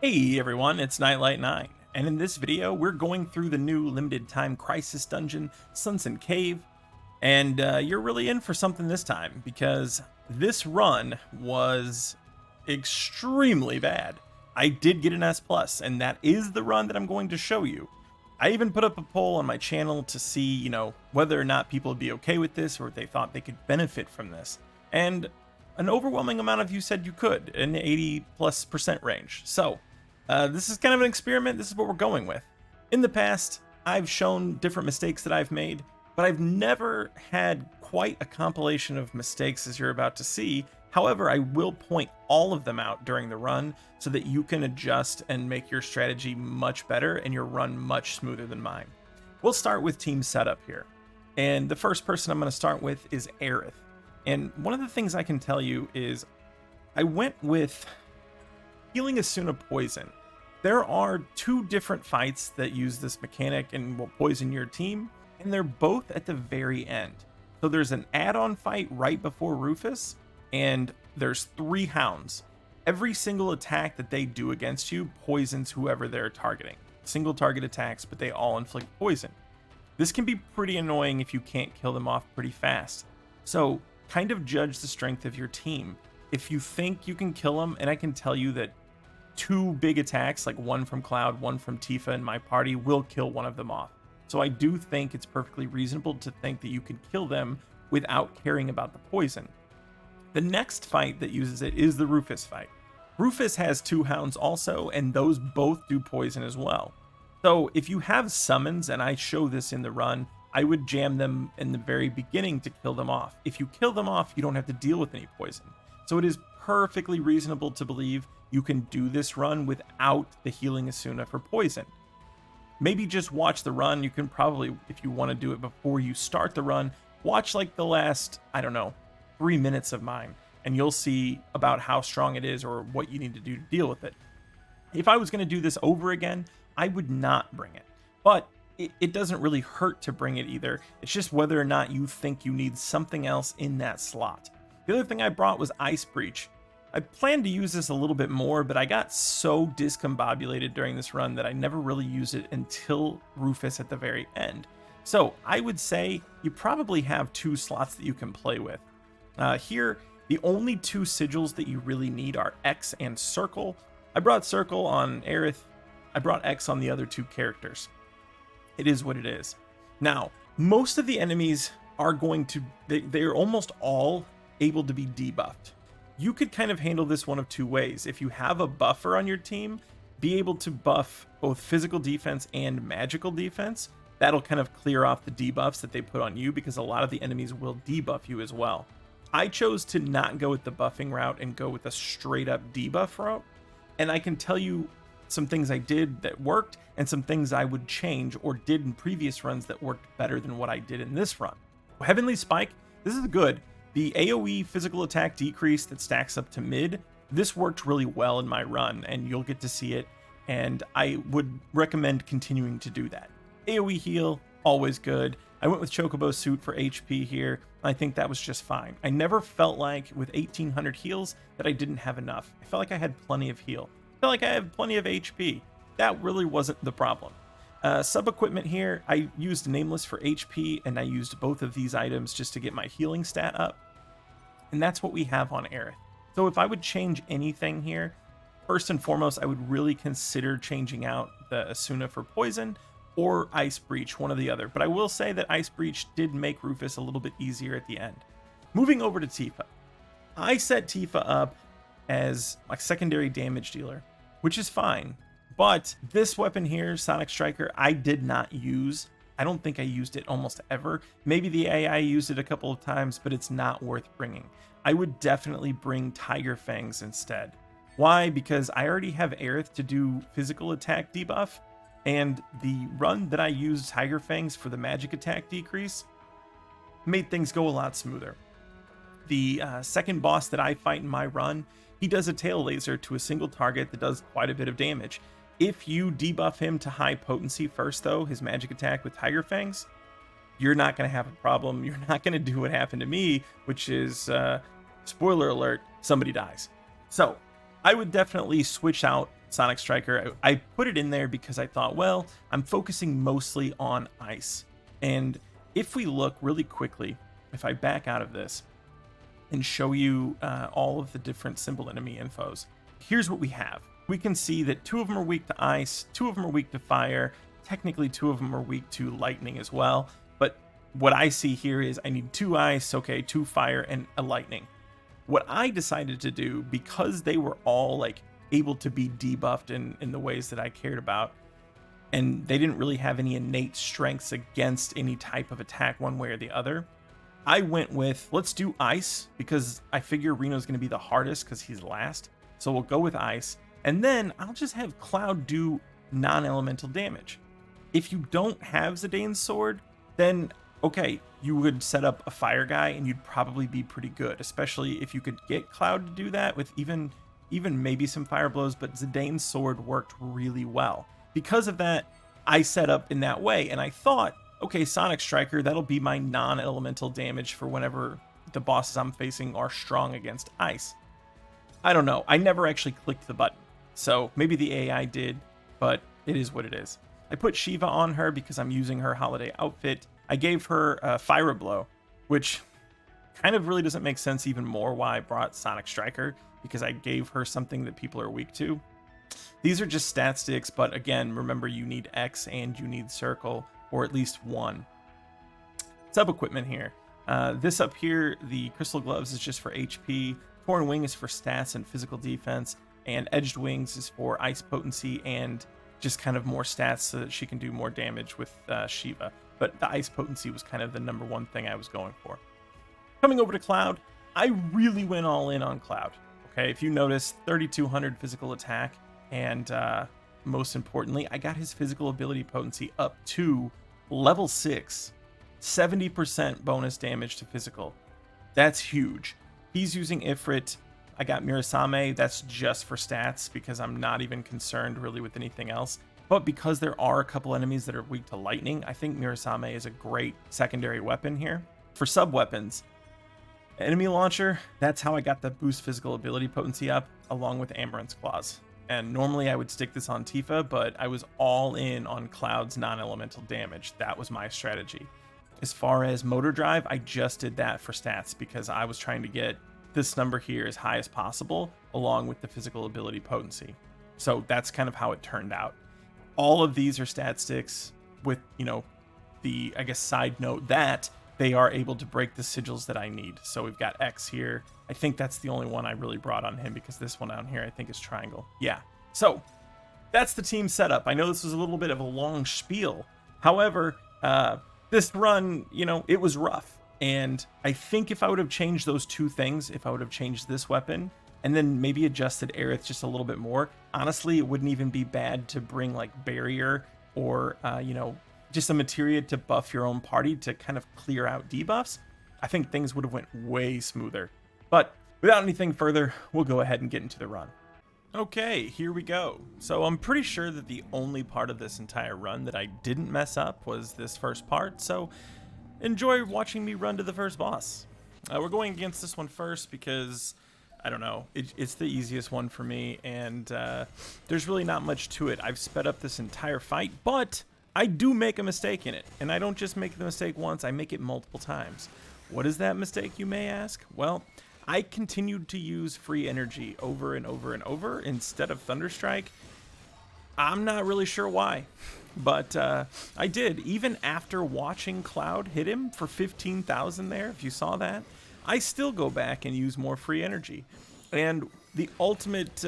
Hey everyone, it's Nightlight9, and in this video we're going through the new limited time crisis dungeon, Sunsin Cave, and you're really in for something this time, because this run was extremely bad. I did get an S+, and that is the run that I'm going to show you. I even put up a poll on my channel to see, whether or not people would be okay with this, or if they thought they could benefit from this, and an overwhelming amount of you said you could, in the 80+% range. So, this is kind of an experiment. This is what we're going with. In the past, I've shown different mistakes that I've made, but I've never had quite a compilation of mistakes as you're about to see. However, I will point all of them out during the run so that you can adjust and make your strategy much better and your run much smoother than mine. We'll start with team setup here. And the first person I'm going to start with is Aerith. And one of the things I can tell you is I went with healing Asuna Poison. There are two different fights that use this mechanic and will poison your team, and they're both at the very end. So there's an add-on fight right before Rufus, and there's 3 hounds. Every single attack that they do against you poisons whoever they're targeting. Single target attacks, but they all inflict poison. This can be pretty annoying if you can't kill them off pretty fast. So kind of judge the strength of your team. If you think you can kill them, and I can tell you that 2 big attacks, like one from Cloud, one from Tifa in my party, will kill one of them off. So I do think it's perfectly reasonable to think that you can kill them without caring about the poison. The next fight that uses it is the Rufus fight. Rufus has 2 hounds also, and those both do poison as well. So if you have summons, and I show this in the run, I would jam them in the very beginning to kill them off. If you kill them off, you don't have to deal with any poison. So it is perfectly reasonable to believe you can do this run without the healing Asuna for poison. Maybe just watch the run. You can probably, if you want to do it before you start the run, watch like the last, 3 minutes of mine, and you'll see about how strong it is or what you need to do to deal with it. If I was going to do this over again, I would not bring it. But it doesn't really hurt to bring it either. It's just whether or not you think you need something else in that slot. The other thing I brought was Ice Breach. I planned to use this a little bit more, but I got so discombobulated during this run that I never really used it until Rufus at the very end. So I would say you probably have 2 slots that you can play with. Here, the only 2 sigils that you really need are X and Circle. I brought Circle on Aerith. I brought X on the other 2 characters. It is what it is. Now, most of the enemies are going to, they're almost all able to be debuffed. You could kind of handle this one of 2 ways. If you have a buffer on your team, be able to buff both physical defense and magical defense. That'll kind of clear off the debuffs that they put on you, because a lot of the enemies will debuff you as well. I chose to not go with the buffing route and go with a straight up debuff route. And I can tell you some things I did that worked and some things I would change or did in previous runs that worked better than what I did in this run. Heavenly Spike, this is good. The AoE physical attack decrease that stacks up to mid, this worked really well in my run, and you'll get to see it, and I would recommend continuing to do that. AoE heal, always good. I went with Chocobo Suit for HP here. I think that was just fine. I never felt like with 1800 heals that I didn't have enough. I felt like I had plenty of heal. I felt like I had plenty of HP. That really wasn't the problem. Sub-equipment here, I used Nameless for HP, and I used both of these items just to get my healing stat up. And that's what we have on Aerith. So if I would change anything here, first and foremost, I would really consider changing out the Asuna for poison or Ice Breach, one or the other. But I will say that Ice Breach did make Rufus a little bit easier at the end. Moving over to Tifa. I set Tifa up as my secondary damage dealer, which is fine. But this weapon here, Sonic Striker, I did not use. I don't think I used it almost ever. Maybe the AI used it a couple of times, but it's not worth bringing. I would definitely bring Tiger Fangs instead. Why? Because I already have Aerith to do physical attack debuff, and the run that I used Tiger Fangs for the magic attack decrease made things go a lot smoother. The second boss that I fight in my run, he does a tail laser to a single target that does quite a bit of damage. If you debuff him to high potency first, though, his magic attack with Tiger Fangs, you're not going to have a problem. You're not going to do what happened to me, which is, spoiler alert, somebody dies. So I would definitely switch out Sonic Striker. I put it in there because I thought, well, I'm focusing mostly on ice. And if we look really quickly, if I back out of this and show you all of the different symbol enemy infos, here's what we have. We can see that 2 of them are weak to ice, 2 of them are weak to fire, technically 2 of them are weak to lightning as well. But what I see here is I need 2 ice, okay, 2 fire, and a lightning. What I decided to do, because they were all like able to be debuffed in the ways that I cared about, and they didn't really have any innate strengths against any type of attack one way or the other, I went with, let's do ice, because I figure Reno's going to be the hardest because he's last. So we'll go with ice, and then I'll just have Cloud do non-elemental damage. If you don't have Zidane's sword, then okay, you would set up a fire guy and you'd probably be pretty good, especially if you could get Cloud to do that with even maybe some fire blows, but Zidane's sword worked really well. Because of that, I set up in that way, and I thought, okay, Sonic Striker, that'll be my non-elemental damage for whenever the bosses I'm facing are strong against ice. I don't know, I never actually clicked the button, so maybe the AI did, but it is what it is. I put Shiva on her because I'm using her holiday outfit. I gave her a Fire Blow, which kind of really doesn't make sense even more why I brought Sonic Striker, because I gave her something that people are weak to. These are just stat sticks, but again, remember you need X and you need Circle, or at least 1. Sub-equipment here. This up here, the Crystal Gloves is just for HP, Torn Wing is for stats and physical defense, and Edged Wings is for ice potency and just kind of more stats so that she can do more damage with Shiva. But the ice potency was kind of the #1 thing I was going for. Coming over to Cloud, I really went all in on Cloud. Okay, if you notice, 3200 physical attack, and most importantly, I got his physical ability potency up to level 6, 70% bonus damage to physical. That's huge. He's using Ifrit. I got Mirasame, that's just for stats because I'm not even concerned really with anything else. But because there are a couple enemies that are weak to lightning, I think Mirasame is a great secondary weapon here. For sub-weapons, enemy launcher, that's how I got the boost physical ability potency up, along with Amaranth's Claws. And normally I would stick this on Tifa, but I was all in on Cloud's non-elemental damage. That was my strategy. As far as motor drive, I just did that for stats because I was trying to get this number here as high as possible, along with the physical ability potency. So that's kind of how it turned out. All of these are stat sticks with, you know, the, I guess, side note that they are able to break the sigils that I need. So we've got X here. I think that's the only one I really brought on him because this one down here I think is triangle. Yeah. So that's the team setup. I know this was a little bit of a long spiel. However, this run, you know, it was rough. And I think if I would have changed those 2 things, if I would have changed this weapon and then maybe adjusted Aerith just a little bit more, honestly, it wouldn't even be bad to bring like barrier or, you know, just a materia to buff your own party to kind of clear out debuffs. I think things would have went way smoother. But without anything further, we'll go ahead and get into the run. Okay, here we go. So I'm pretty sure that the only part of this entire run that I didn't mess up was this first part, so enjoy watching me run to the first boss. We're going against this one first because, I don't know, it's the easiest one for me, and there's really not much to it. I've sped up this entire fight, but I do make a mistake in it, and I don't just make the mistake once, I make it multiple times. What is that mistake, you may ask? Well, I continued to use free energy over and over and over instead of Thunderstrike. I'm not really sure why, but I did. Even after watching Cloud hit him for 15,000 there, if you saw that, I still go back and use more free energy. And the ultimate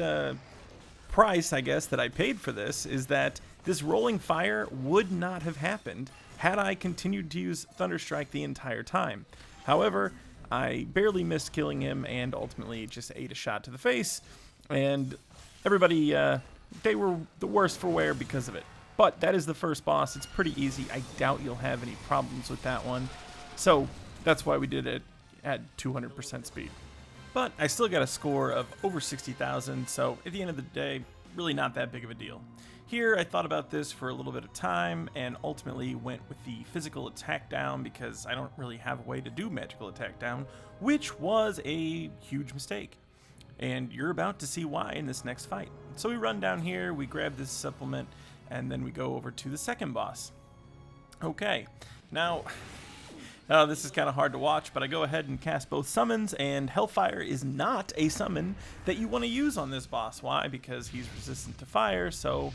price, I guess, that I paid for this is that this rolling fire would not have happened had I continued to use Thunderstrike the entire time. However, I barely missed killing him and ultimately just ate a shot to the face, and everybody, they were the worse for wear because of it. But that is the first boss. It's pretty easy. I doubt you'll have any problems with that one. So that's why we did it at 200% speed. But I still got a score of over 60,000, so at the end of the day, really not that big of a deal. Here, I thought about this for a little bit of time and ultimately went with the physical attack down because I don't really have a way to do magical attack down, which was a huge mistake. and you're about to see why in this next fight. So we run down here, we grab this supplement, and then we go over to the second boss. Okay, now this is kind of hard to watch, but I go ahead and cast both summons, and Hellfire is not a summon that you want to use on this boss. Why? Because he's resistant to fire, so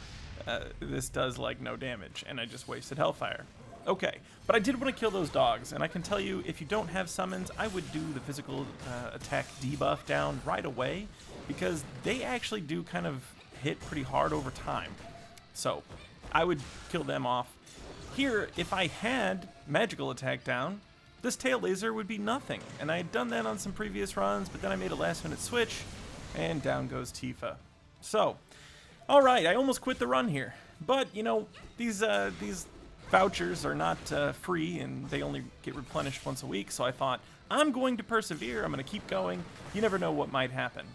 this does like no damage, and I just wasted Hellfire. Okay, but I did want to kill those dogs, and I can tell you, if you don't have summons, I would do the physical attack debuff down right away, because they actually do kind of hit pretty hard over time. So I would kill them off. Here, if I had magical attack down, this tail laser would be nothing, and I had done that on some previous runs, but then I made a last minute switch, and down goes Tifa. So, alright, I almost quit the run here, but you know, these vouchers are not free, and they only get replenished once a week, so I thought, I'm going to persevere, I'm going to keep going, you never know what might happen.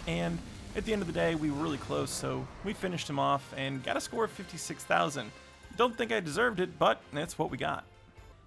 And at the end of the day, we were really close, so we finished him off and got a score of 56,000. Don't think I deserved it, but that's what we got.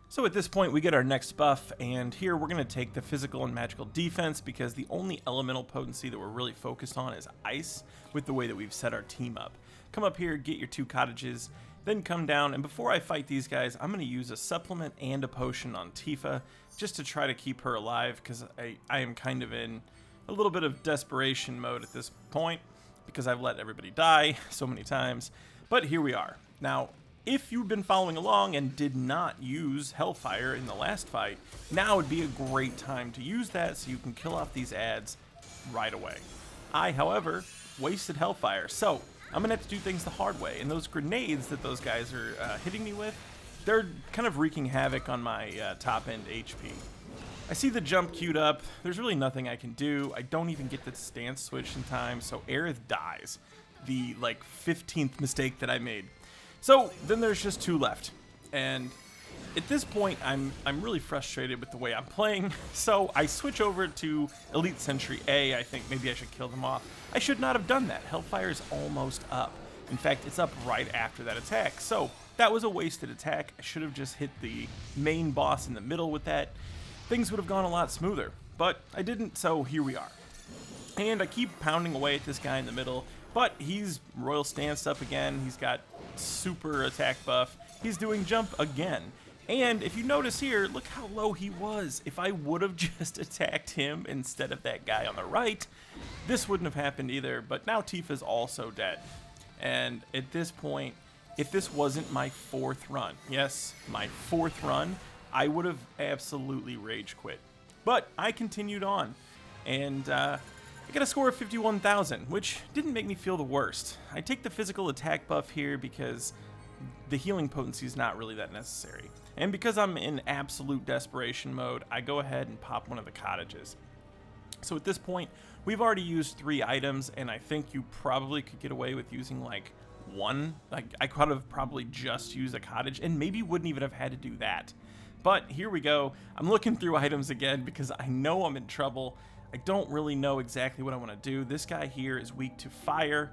So at this point, we get our next buff, and here we're going to take the physical and magical defense, because the only elemental potency that we're really focused on is ice, with the way that we've set our team up. Come up here, get your 2 cottages, then come down, and before I fight these guys, I'm going to use a supplement and a potion on Tifa, just to try to keep her alive, because I am kind of in a little bit of desperation mode at this point, because I've let everybody die so many times. But here we are. Now, if you've been following along and did not use Hellfire in the last fight, now would be a great time to use that so you can kill off these ads right away. I, however, wasted Hellfire, so I'm going to have to do things the hard way, and those grenades that those guys are hitting me with, they're kind of wreaking havoc on my top-end HP. I see the jump queued up, there's really nothing I can do, I don't even get the stance switch in time, so Aerith dies. The, 15th mistake that I made. So then there's just 2 left, and at this point I'm really frustrated with the way I'm playing, so I switch over to Elite Sentry A. I think maybe I should kill them off. I should not have done that. Hellfire is almost up. In fact, it's up right after that attack, so that was a wasted attack. I should have just hit the main boss in the middle with that. Things would have gone a lot smoother, but I didn't, so here we are. And I keep pounding away at this guy in the middle, but he's Royal Stanced up again. He's got super attack buff. He's doing jump again. And if you notice here, look how low he was. If I would have just attacked him instead of that guy on the right, this wouldn't have happened either. But now Tifa's also dead. And at this point, if this wasn't my 4th run, yes, my 4th run, I would have absolutely rage quit. But I continued on, and I got a score of 51,000, which didn't make me feel the worst. I take the physical attack buff here because the healing potency is not really that necessary. And because I'm in absolute desperation mode, I go ahead and pop one of the cottages. So at this point, we've already used 3 items, and I think you probably could get away with using like 1. Like, I could have probably just used a cottage, and maybe wouldn't even have had to do that. But here we go. I'm looking through items again because I know I'm in trouble. I don't really know exactly what I want to do. This guy here is weak to fire.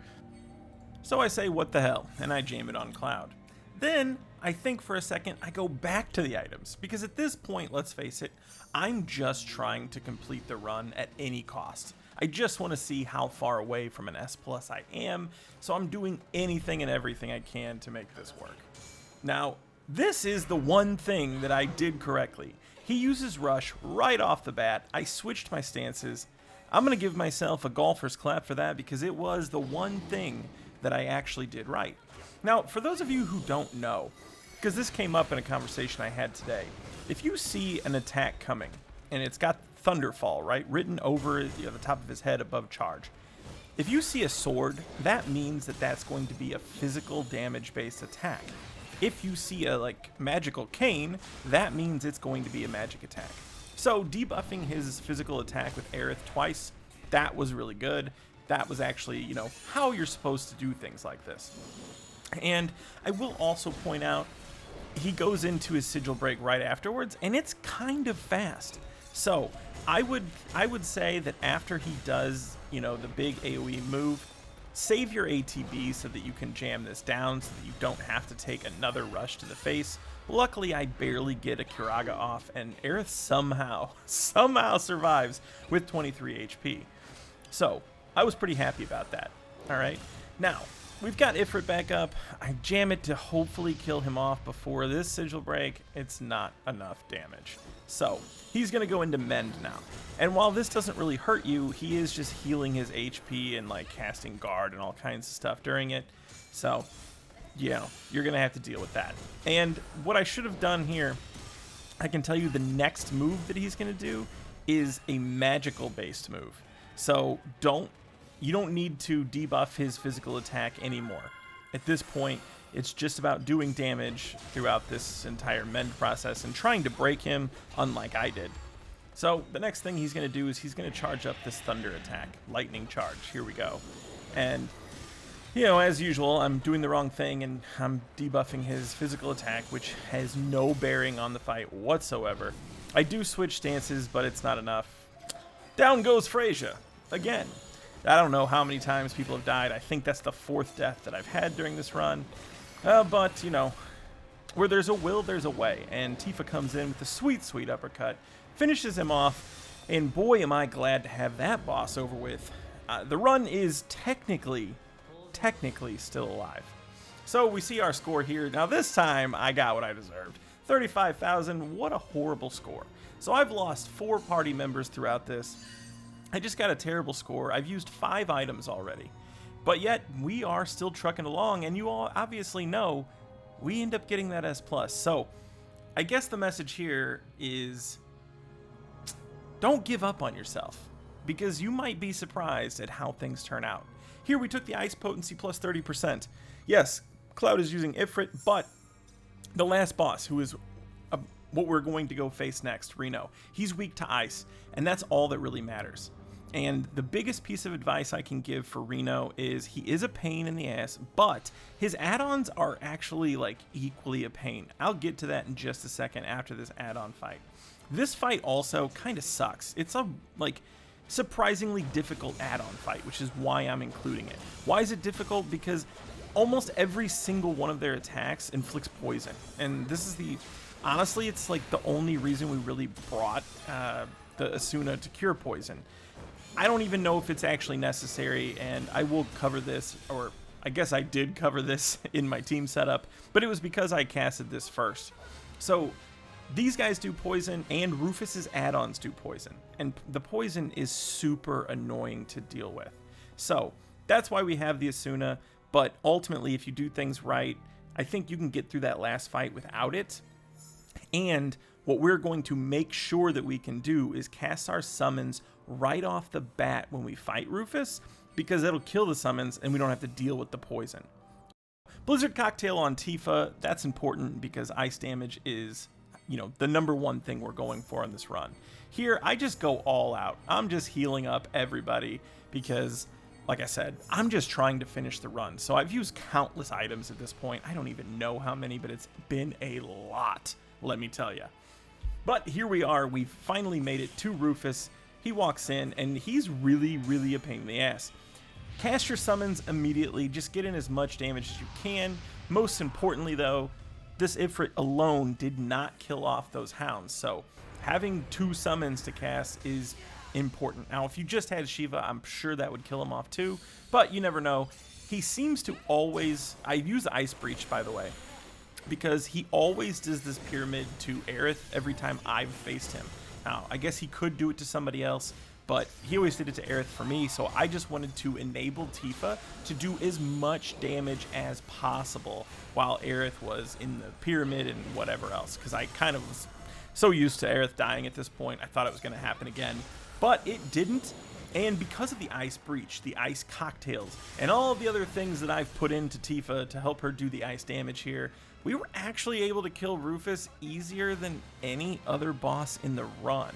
So I say, what the hell? And I jam it on Cloud. Then I think for a second, I go back to the items. Because at this point, let's face it, I'm just trying to complete the run at any cost. I just want to see how far away from an S+ I am. So I'm doing anything and everything I can to make this work. Now, this is the one thing that I did correctly. He uses Rush right off the bat. I switched my stances. I'm going to give myself a golfer's clap for that because it was the one thing that I actually did right. Now, for those of you who don't know, because this came up in a conversation I had today, if you see an attack coming and it's got Thunderfall, right, written over the top of his head above charge, if you see a sword, that means that that's going to be a physical damage-based attack. If you see a magical cane, that means it's going to be a magic attack. So debuffing his physical attack with Aerith twice, that was really good. That was actually, how you're supposed to do things like this. And I will also point out, he goes into his sigil break right afterwards, and it's kind of fast. So I would say that after he does, the big AoE move, save your ATB so that you can jam this down so that you don't have to take another rush to the face. Luckily, I barely get a Kiraga off, and Aerith somehow survives with 23 HP. So I was pretty happy about that. All right. Now, we've got Ifrit back up. I jam it to hopefully kill him off before this sigil break. It's not enough damage. So he's going to go into Mend now. And while this doesn't really hurt you, he is just healing his HP and like casting guard and all kinds of stuff during it. So, yeah, you're going to have to deal with that. And what I should have done here, I can tell you the next move that he's going to do is a magical based move. So you don't need to debuff his physical attack anymore. At this point, it's just about doing damage throughout this entire Mend process and trying to break him, unlike I did. So the next thing he's going to do is he's going to charge up this Thunder attack. Lightning charge. Here we go. And, you know, as usual, I'm doing the wrong thing and I'm debuffing his physical attack, which has no bearing on the fight whatsoever. I do switch stances, but it's not enough. Down goes Freyja. Again. I don't know how many times people have died. I think that's the 4th death that I've had during this run. But, you know, where there's a will, there's a way. And Tifa comes in with a sweet, sweet uppercut, finishes him off, and boy, am I glad to have that boss over with. The run is technically still alive. So we see our score here. Now this time, I got what I deserved. 35,000, what a horrible score. So I've lost 4 party members throughout this. I just got a terrible score. I've used 5 items already. But yet, we are still trucking along, and you all obviously know we end up getting that S+. So, I guess the message here is don't give up on yourself, because you might be surprised at how things turn out. Here we took the Ice Potency plus 30%. Yes, Cloud is using Ifrit, but the last boss, who is what we're going to go face next, Reno, he's weak to Ice, and that's all that really matters. And the biggest piece of advice I can give for Reno is he is a pain in the ass, but his add-ons are actually like equally a pain. I'll get to that in just a second after this add-on fight. This fight also kind of sucks. It's a like surprisingly difficult add-on fight, which is why I'm including it. Why is it difficult? Because almost every single one of their attacks inflicts poison. And this is honestly, it's like the only reason we really brought the Asuna to cure poison. I don't even know if it's actually necessary, and I will cover this, or I guess I did cover this in my team setup, but it was because I casted this first. So these guys do poison, and Rufus's add-ons do poison, and the poison is super annoying to deal with. So that's why we have the Asuna, but ultimately, if you do things right, I think you can get through that last fight without it. And what we're going to make sure that we can do is cast our summons right off the bat when we fight Rufus, because it'll kill the summons and we don't have to deal with the poison. Blizzard Cocktail on Tifa, that's important because ice damage is, you know, the #1 thing we're going for on this run. Here, I just go all out. I'm just healing up everybody because, like I said, I'm just trying to finish the run. So I've used countless items at this point. I don't even know how many, but it's been a lot, let me tell you. But here we are. We've finally made it to Rufus. He walks in, and he's really, really a pain in the ass. Cast your summons immediately. Just get in as much damage as you can. Most importantly, though, this Ifrit alone did not kill off those hounds. So having 2 summons to cast is important. Now, if you just had Shiva, I'm sure that would kill him off too. But you never know. He seems to always... I use Ice Breach, by the way, because he always does this pyramid to Aerith every time I've faced him. Now, I guess he could do it to somebody else, but he always did it to Aerith for me, so I just wanted to enable Tifa to do as much damage as possible while Aerith was in the pyramid and whatever else, because I kind of was so used to Aerith dying at this point, I thought it was going to happen again, but it didn't. And because of the Ice Breach, the Ice Cocktails, and all of the other things that I've put into Tifa to help her do the ice damage here, we were actually able to kill Rufus easier than any other boss in the run.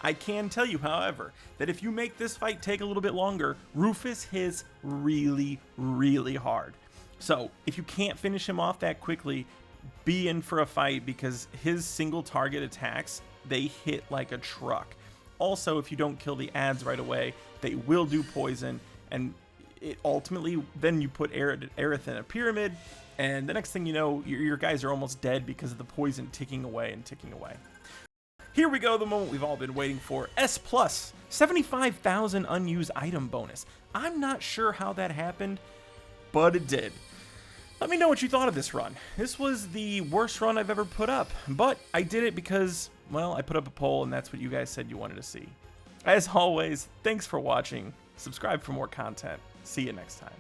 I can tell you, however, that if you make this fight take a little bit longer, Rufus hits really, really hard. So if you can't finish him off that quickly, be in for a fight, because his single target attacks, they hit like a truck. Also, if you don't kill the ads right away, they will do poison, and it ultimately, then you put Aerith in a pyramid, and the next thing you know, your guys are almost dead because of the poison ticking away and ticking away. Here we go, the moment we've all been waiting for. S+, 75,000 unused item bonus. I'm not sure how that happened, but it did. Let me know what you thought of this run. This was the worst run I've ever put up, but I did it because, well, I put up a poll and that's what you guys said you wanted to see. As always, thanks for watching. Subscribe for more content. See you next time.